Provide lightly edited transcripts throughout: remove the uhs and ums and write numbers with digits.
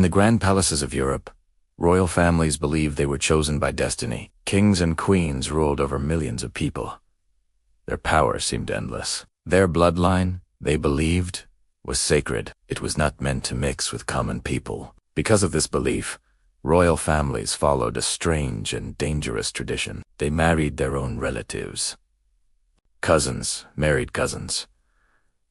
In the grand palaces of Europe, royal families believed they were chosen by destiny. Kings and queens ruled over millions of people. Their power seemed endless. Their bloodline, they believed, was sacred. It was not meant to mix with common people. Because of this belief, royal families followed a strange and dangerous tradition. They married their own relatives. Cousins married cousins.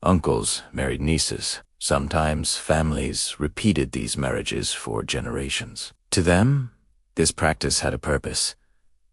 Uncles married nieces. Sometimes families repeated these marriages for generations. To them, this practice had a purpose.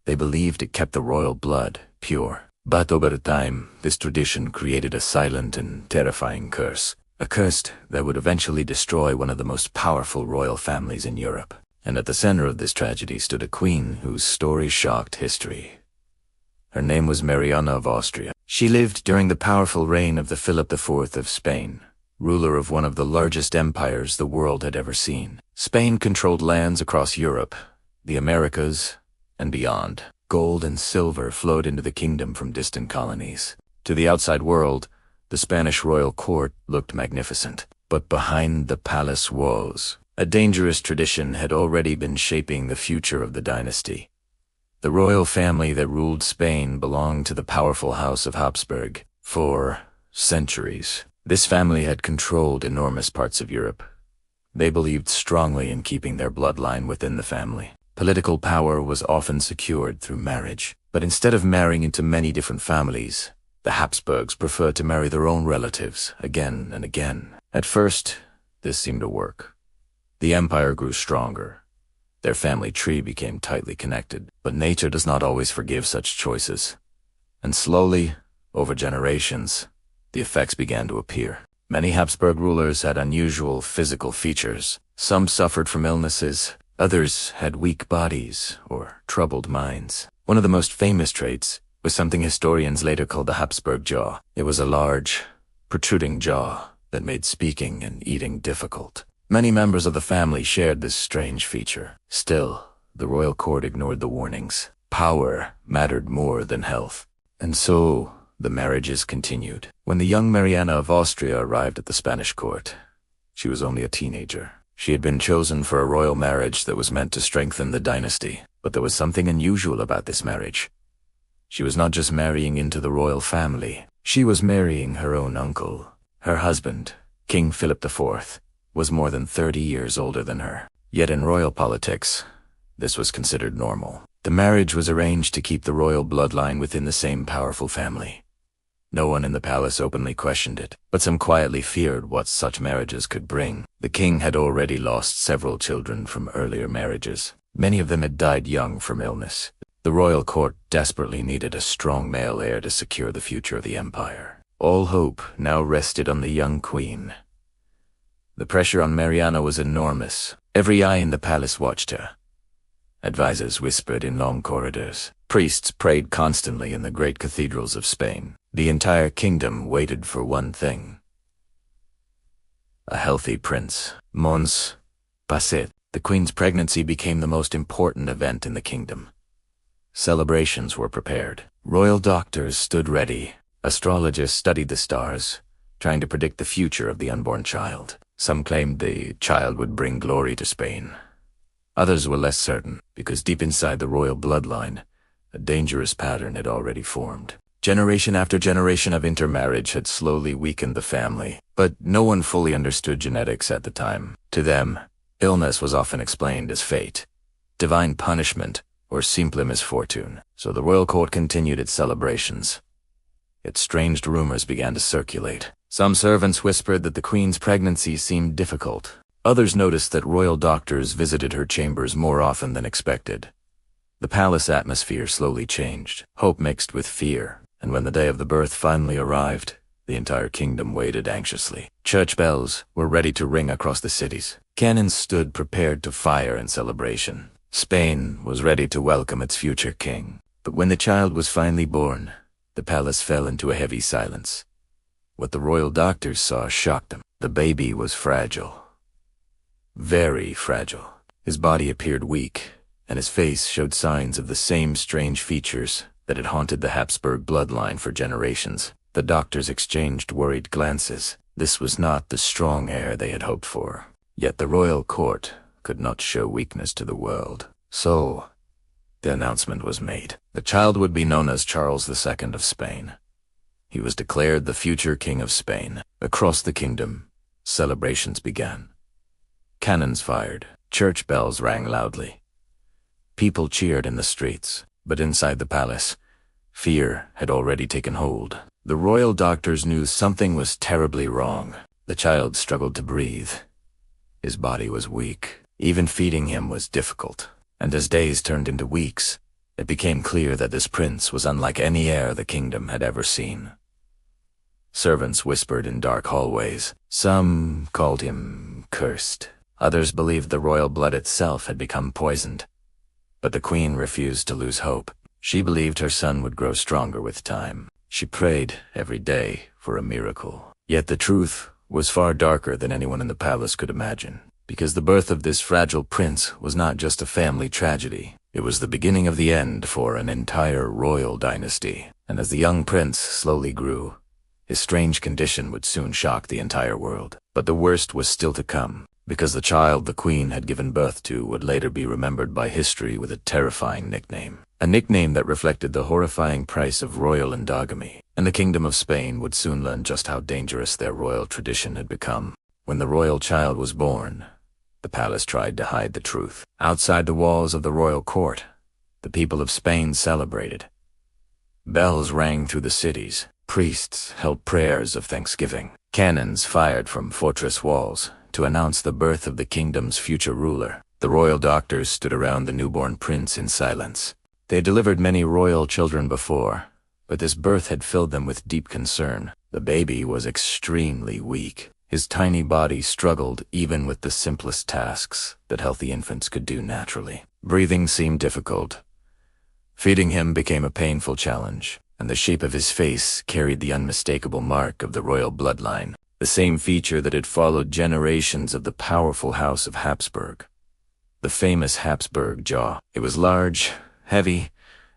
They believed it kept the royal blood pure. But over time, this tradition created a silent and terrifying curse. A curse that would eventually destroy one of the most powerful royal families in Europe. And at the center of this tragedy stood a queen whose story shocked history. Her name was Mariana of Austria. She lived during the powerful reign of the Philip IV of Spain, ruler of one of the largest empires the world had ever seen. Spain controlled lands across Europe, the Americas, and beyond. Gold and silver flowed into the kingdom from distant colonies. To the outside world, the Spanish royal court looked magnificent. But behind the palace walls, a dangerous tradition had already been shaping the future of the dynasty. The royal family that ruled Spain belonged to the powerful House of Habsburg. For centuries, this family had controlled enormous parts of Europe. They believed strongly in keeping their bloodline within the family. Political power was often secured through marriage. But instead of marrying into many different families, the Habsburgs preferred to marry their own relatives again and again. At first, this seemed to work. The empire grew stronger. Their family tree became tightly connected. But nature does not always forgive such choices. And slowly, over generations, the effects began to appear. Many Habsburg rulers had unusual physical features. Some suffered from illnesses. Others had weak bodies or troubled minds. One of the most famous traits was something historians later called the Habsburg jaw. It was a large, protruding jaw that made speaking and eating difficult. Many members of the family shared this strange feature. Still, the royal court ignored the warnings. Power mattered more than health. And so, the marriages continued. When the young Mariana of Austria arrived at the Spanish court, she was only a teenager. She had been chosen for a royal marriage that was meant to strengthen the dynasty. But there was something unusual about this marriage. She was not just marrying into the royal family. She was marrying her own uncle. Her husband, King Philip IV, was more than 30 years older than her. Yet in royal politics, this was considered normal. The marriage was arranged to keep the royal bloodline within the same powerful family. No one in the palace openly questioned it, but some quietly feared what such marriages could bring. The king had already lost several children from earlier marriages. Many of them had died young from illness. The royal court desperately needed a strong male heir to secure the future of the empire. All hope now rested on the young queen. The pressure on Mariana was enormous. Every eye in the palace watched her. Advisors whispered in long corridors. Priests prayed constantly in the great cathedrals of Spain. The entire kingdom waited for one thing: a healthy prince. Mons passait. The queen's pregnancy became the most important event in the kingdom. Celebrations were prepared. Royal doctors stood ready. Astrologers studied the stars, trying to predict the future of the unborn child. Some claimed the child would bring glory to Spain. Others were less certain, because deep inside the royal bloodline, a dangerous pattern had already formed. Generation after generation of intermarriage had slowly weakened the family, but no one fully understood genetics at the time. To them, illness was often explained as fate, divine punishment, or simple misfortune. So the royal court continued its celebrations. Yet strange rumors began to circulate. Some servants whispered that the queen's pregnancy seemed difficult. Others noticed that royal doctors visited her chambers more often than expected. The palace atmosphere slowly changed. Hope mixed with fear. And when the day of the birth finally arrived, the entire kingdom waited anxiously. Church bells were ready to ring across the cities. Cannons stood prepared to fire in celebration. Spain was ready to welcome its future king. But when the child was finally born, the palace fell into a heavy silence. What the royal doctors saw shocked them. The baby was fragile. Very fragile. His body appeared weak, and his face showed signs of the same strange features that had haunted the Habsburg bloodline for generations. The doctors exchanged worried glances. This was not the strong heir they had hoped for. Yet the royal court could not show weakness to the world. So, the announcement was made. The child would be known as Charles II of Spain. He was declared the future king of Spain. Across the kingdom, celebrations began. Cannons fired, church bells rang loudly. People cheered in the streets, but inside the palace, fear had already taken hold. The royal doctors knew something was terribly wrong. The child struggled to breathe. His body was weak. Even feeding him was difficult. And as days turned into weeks, it became clear that this prince was unlike any heir the kingdom had ever seen. Servants whispered in dark hallways. Some called him cursed. Others believed the royal blood itself had become poisoned. But the queen refused to lose hope. She believed her son would grow stronger with time. She prayed every day for a miracle. Yet the truth was far darker than anyone in the palace could imagine. Because the birth of this fragile prince was not just a family tragedy. It was the beginning of the end for an entire royal dynasty. And as the young prince slowly grew, his strange condition would soon shock the entire world. But the worst was still to come, because the child the queen had given birth to would later be remembered by history with a terrifying nickname. A nickname that reflected the horrifying price of royal endogamy. And the Kingdom of Spain would soon learn just how dangerous their royal tradition had become. When the royal child was born, the palace tried to hide the truth. Outside the walls of the royal court, the people of Spain celebrated. Bells rang through the cities. Priests held prayers of thanksgiving. Cannons fired from fortress walls to announce the birth of the kingdom's future ruler. The royal doctors stood around the newborn prince in silence. They had delivered many royal children before, but this birth had filled them with deep concern. The baby was extremely weak. His tiny body struggled even with the simplest tasks that healthy infants could do naturally. Breathing seemed difficult. Feeding him became a painful challenge, and the shape of his face carried the unmistakable mark of the royal bloodline, the same feature that had followed generations of the powerful House of Habsburg. The famous Habsburg jaw. It was large, heavy,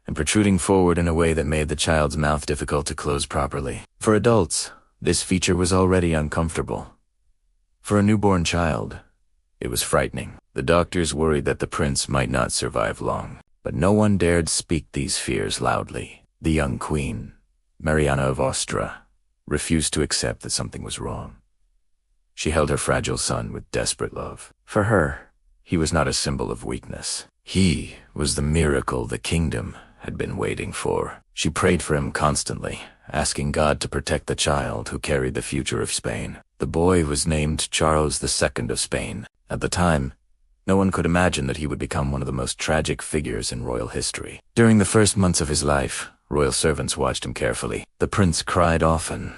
and protruding forward in a way that made the child's mouth difficult to close properly. For adults, this feature was already uncomfortable. For a newborn child, it was frightening. The doctors worried that the prince might not survive long, but no one dared speak these fears loudly. The young queen, Mariana of Austria, refused to accept that something was wrong. She held her fragile son with desperate love. For her, he was not a symbol of weakness. He was the miracle the kingdom had been waiting for. She prayed for him constantly, asking God to protect the child who carried the future of Spain. The boy was named Charles II of Spain. At the time, no one could imagine that he would become one of the most tragic figures in royal history. During the first months of his life, royal servants watched him carefully. The prince cried often,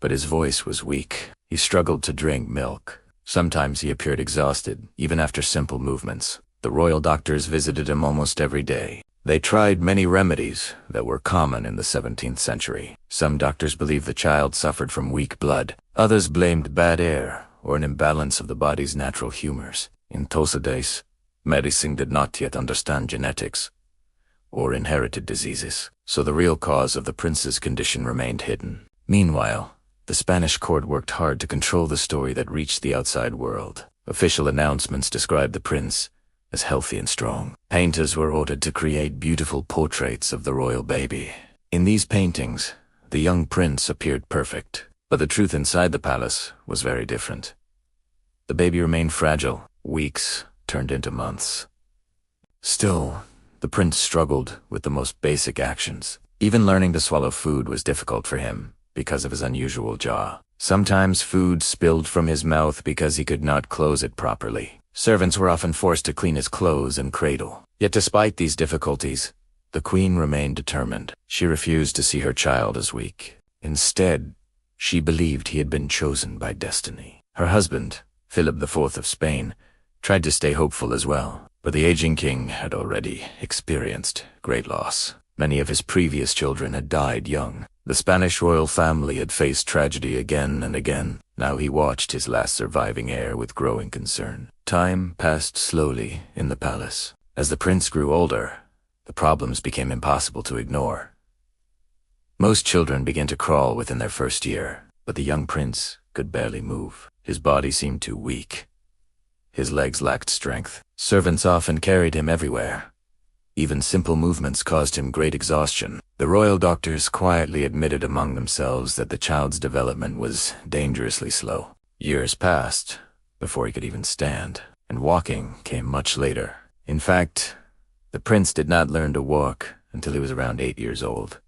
but his voice was weak. He struggled to drink milk. Sometimes he appeared exhausted, even after simple movements. The royal doctors visited him almost every day. They tried many remedies that were common in the 17th century. Some doctors believed the child suffered from weak blood. Others blamed bad air or an imbalance of the body's natural humors. In those days, medicine did not yet understand genetics or inherited diseases, so the real cause of the prince's condition remained hidden. Meanwhile, the Spanish court worked hard to control the story that reached the outside world. Official announcements described the prince as healthy and strong. Painters were ordered to create beautiful portraits of the royal baby. In these paintings, the young prince appeared perfect, but the truth inside the palace was very different. The baby remained fragile. Weeks turned into months. Still, the prince struggled with the most basic actions. Even learning to swallow food was difficult for him because of his unusual jaw. Sometimes food spilled from his mouth because he could not close it properly. Servants were often forced to clean his clothes and cradle. Yet despite these difficulties, the queen remained determined. She refused to see her child as weak. Instead, she believed he had been chosen by destiny. Her husband, Philip IV of Spain, tried to stay hopeful as well, but the aging king had already experienced great loss. Many of his previous children had died young. The Spanish royal family had faced tragedy again and again. Now he watched his last surviving heir with growing concern. Time passed slowly in the palace. As the prince grew older, the problems became impossible to ignore. Most children began to crawl within their first year, but the young prince could barely move. His body seemed too weak. His legs lacked strength. Servants often carried him everywhere. Even simple movements caused him great exhaustion. The royal doctors quietly admitted among themselves that the child's development was dangerously slow. Years passed before he could even stand, and walking came much later. In fact, the prince did not learn to walk until he was around 8 years old.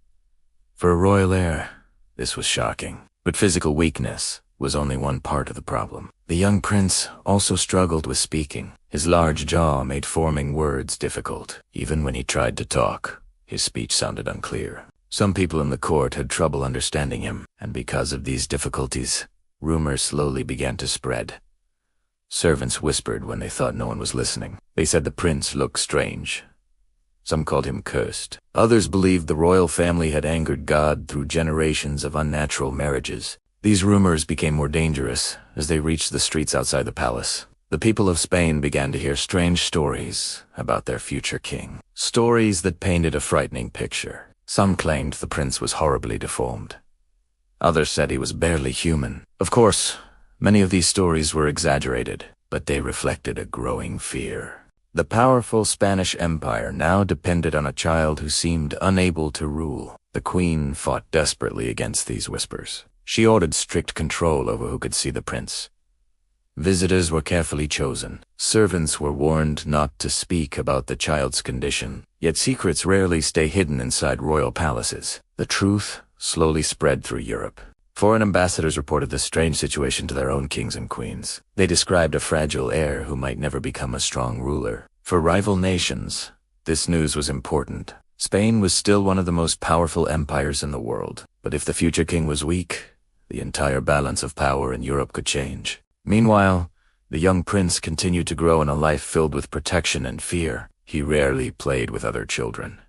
For a royal heir, this was shocking. But physical weakness was only one part of the problem. The young prince also struggled with speaking. His large jaw made forming words difficult. Even when he tried to talk, his speech sounded unclear. Some people in the court had trouble understanding him, and because of these difficulties, rumors slowly began to spread. Servants whispered when they thought no one was listening. They said the prince looked strange. Some called him cursed. Others believed the royal family had angered God through generations of unnatural marriages. These rumors became more dangerous as they reached the streets outside the palace. The people of Spain began to hear strange stories about their future king. Stories that painted a frightening picture. Some claimed the prince was horribly deformed. Others said he was barely human. Of course, many of these stories were exaggerated, but they reflected a growing fear. The powerful Spanish Empire now depended on a child who seemed unable to rule. The queen fought desperately against these whispers. She ordered strict control over who could see the prince. Visitors were carefully chosen. Servants were warned not to speak about the child's condition. Yet secrets rarely stay hidden inside royal palaces. The truth slowly spread through Europe. Foreign ambassadors reported this strange situation to their own kings and queens. They described a fragile heir who might never become a strong ruler. For rival nations, this news was important. Spain was still one of the most powerful empires in the world. But if the future king was weak, the entire balance of power in Europe could change. Meanwhile, the young prince continued to grow in a life filled with protection and fear. He rarely played with other children.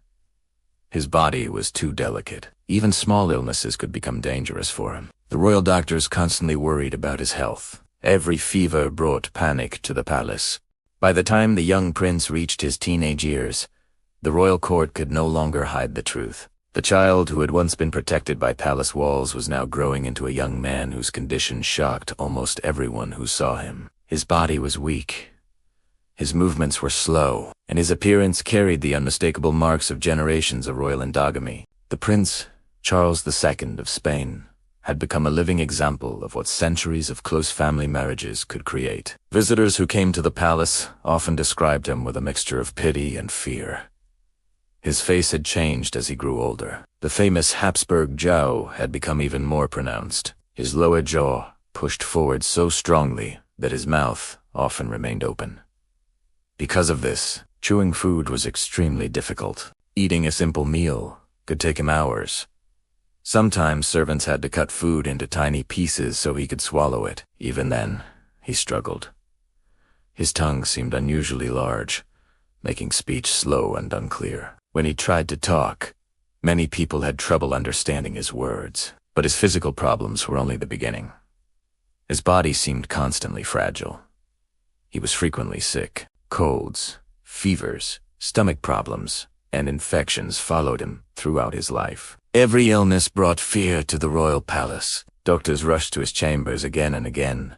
His body was too delicate. Even small illnesses could become dangerous for him. The royal doctors constantly worried about his health. Every fever brought panic to the palace. By the time the young prince reached his teenage years, the royal court could no longer hide the truth. The child who had once been protected by palace walls was now growing into a young man whose condition shocked almost everyone who saw him. His body was weak. His movements were slow, and his appearance carried the unmistakable marks of generations of royal endogamy. The Prince Charles II of Spain had become a living example of what centuries of close family marriages could create. Visitors who came to the palace often described him with a mixture of pity and fear. His face had changed as he grew older. The famous Habsburg jowl had become even more pronounced. His lower jaw pushed forward so strongly that his mouth often remained open. Because of this, chewing food was extremely difficult. Eating a simple meal could take him hours. Sometimes servants had to cut food into tiny pieces so he could swallow it. Even then, he struggled. His tongue seemed unusually large, making speech slow and unclear. When he tried to talk, many people had trouble understanding his words. But his physical problems were only the beginning. His body seemed constantly fragile. He was frequently sick. Colds, fevers, stomach problems, and infections followed him throughout his life. Every illness brought fear to the royal palace. Doctors rushed to his chambers again and again,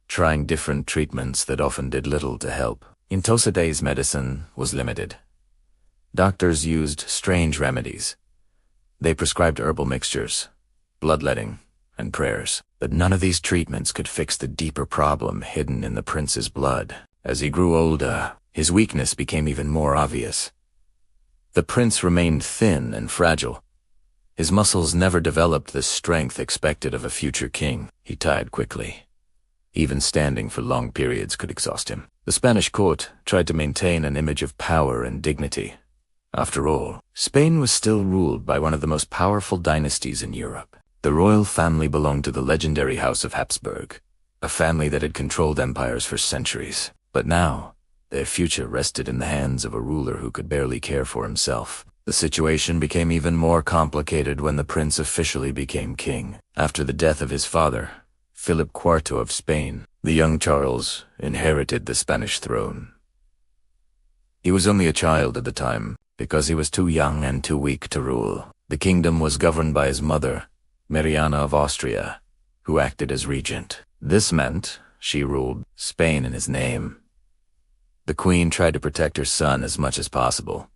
trying different treatments that often did little to help. In those days, medicine was limited. Doctors used strange remedies. They prescribed herbal mixtures, bloodletting, and prayers. But none of these treatments could fix the deeper problem hidden in the prince's blood. As he grew older, his weakness became even more obvious. The prince remained thin and fragile. His muscles never developed the strength expected of a future king. He tired quickly. Even standing for long periods could exhaust him. The Spanish court tried to maintain an image of power and dignity. After all, Spain was still ruled by one of the most powerful dynasties in Europe. The royal family belonged to the legendary House of Habsburg, a family that had controlled empires for centuries. But now, their future rested in the hands of a ruler who could barely care for himself. The situation became even more complicated when the prince officially became king. After the death of his father, Philip IV of Spain, the young Charles inherited the Spanish throne. He was only a child at the time, because he was too young and too weak to rule. The kingdom was governed by his mother, Mariana of Austria, who acted as regent. This meant she ruled Spain in his name, The queen tried to protect her son as much as possible.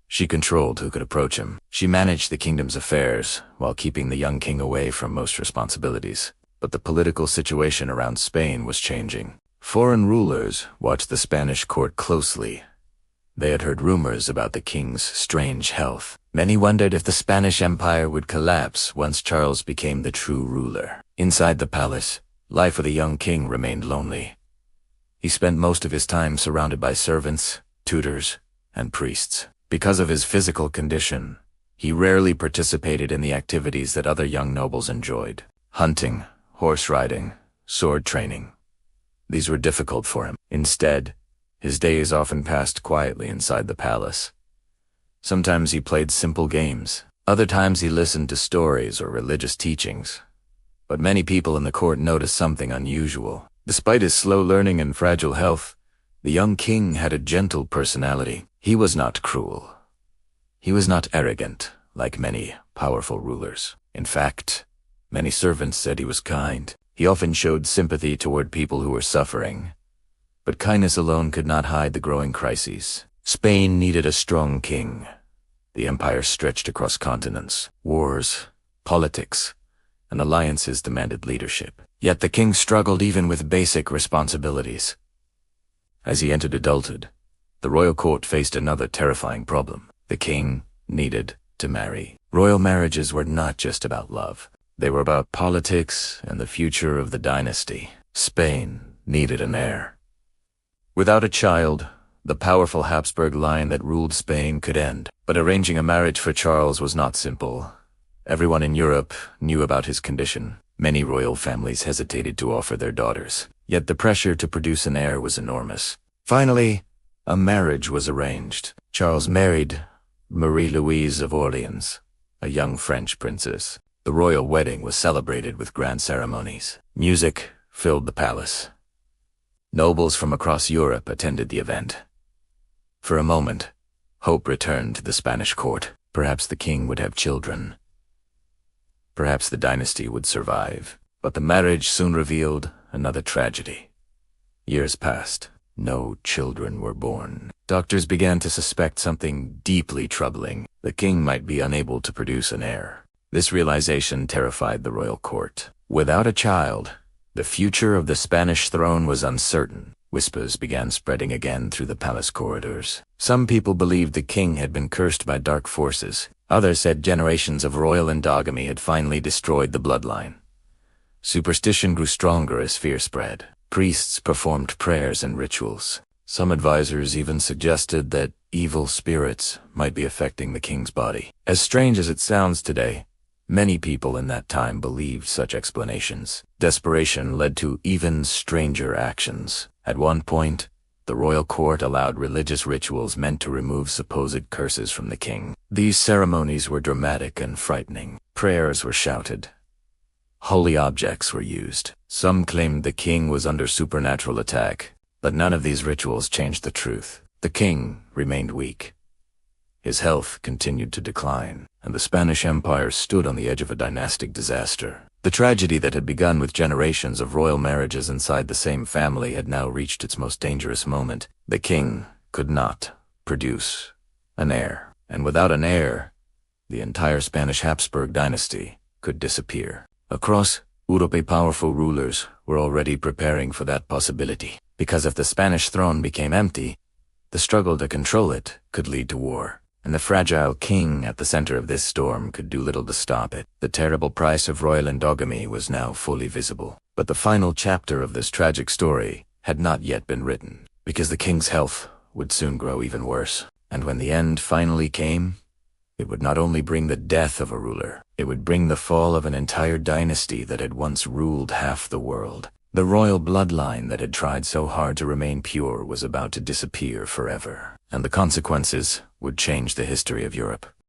She controlled who could approach him. She managed the kingdom's affairs while keeping the young king away from most responsibilities. But the political situation around Spain was changing. Foreign rulers watched the Spanish court closely. They had heard rumors about the king's strange health. Many wondered if the Spanish Empire would collapse once Charles became the true ruler. Inside the palace, life for the young king remained lonely. He spent most of his time surrounded by servants, tutors, and priests. Because of his physical condition, he rarely participated in the activities that other young nobles enjoyed. Hunting, horse riding, sword training. These were difficult for him. Instead, his days often passed quietly inside the palace. Sometimes he played simple games. Other times he listened to stories or religious teachings. But many people in the court noticed something unusual. Despite his slow learning and fragile health, the young king had a gentle personality. He was not cruel. He was not arrogant, like many powerful rulers. In fact, many servants said he was kind. He often showed sympathy toward people who were suffering. But kindness alone could not hide the growing crises. Spain needed a strong king. The empire stretched across continents. Wars, politics, and alliances demanded leadership. Yet the king struggled even with basic responsibilities. As he entered adulthood, the royal court faced another terrifying problem. The king needed to marry. Royal marriages were not just about love. They were about politics and the future of the dynasty. Spain needed an heir. Without a child, the powerful Habsburg line that ruled Spain could end. But arranging a marriage for Charles was not simple. Everyone in Europe knew about his condition. Many royal families hesitated to offer their daughters. Yet the pressure to produce an heir was enormous. Finally, a marriage was arranged. Charles married Marie-Louise of Orleans, a young French princess. The royal wedding was celebrated with grand ceremonies. Music filled the palace. Nobles from across Europe attended the event. For a moment, hope returned to the Spanish court. Perhaps the king would have children. Perhaps the dynasty would survive. But the marriage soon revealed another tragedy. Years passed. No children were born. Doctors began to suspect something deeply troubling. The king might be unable to produce an heir. This realization terrified the royal court. Without a child, the future of the Spanish throne was uncertain. Whispers began spreading again through the palace corridors. Some people believed the king had been cursed by dark forces. Others said generations of royal endogamy had finally destroyed the bloodline. Superstition grew stronger as fear spread. Priests performed prayers and rituals. Some advisors even suggested that evil spirits might be affecting the king's body. As strange as it sounds today, many people in that time believed such explanations. Desperation led to even stranger actions. At one point, the royal court allowed religious rituals meant to remove supposed curses from the king. These ceremonies were dramatic and frightening. Prayers were shouted. Holy objects were used. Some claimed the king was under supernatural attack, but none of these rituals changed the truth. The king remained weak. His health continued to decline, and the Spanish Empire stood on the edge of a dynastic disaster. The tragedy that had begun with generations of royal marriages inside the same family had now reached its most dangerous moment. The king could not produce an heir, and without an heir, the entire Spanish Habsburg dynasty could disappear. Across Europe, powerful rulers were already preparing for that possibility, because if the Spanish throne became empty, the struggle to control it could lead to war. And the fragile king at the center of this storm could do little to stop it. The terrible price of royal endogamy was now fully visible. But the final chapter of this tragic story had not yet been written, because the king's health would soon grow even worse. And when the end finally came, it would not only bring the death of a ruler, it would bring the fall of an entire dynasty that had once ruled half the world. The royal bloodline that had tried so hard to remain pure was about to disappear forever, and the consequences would change the history of Europe.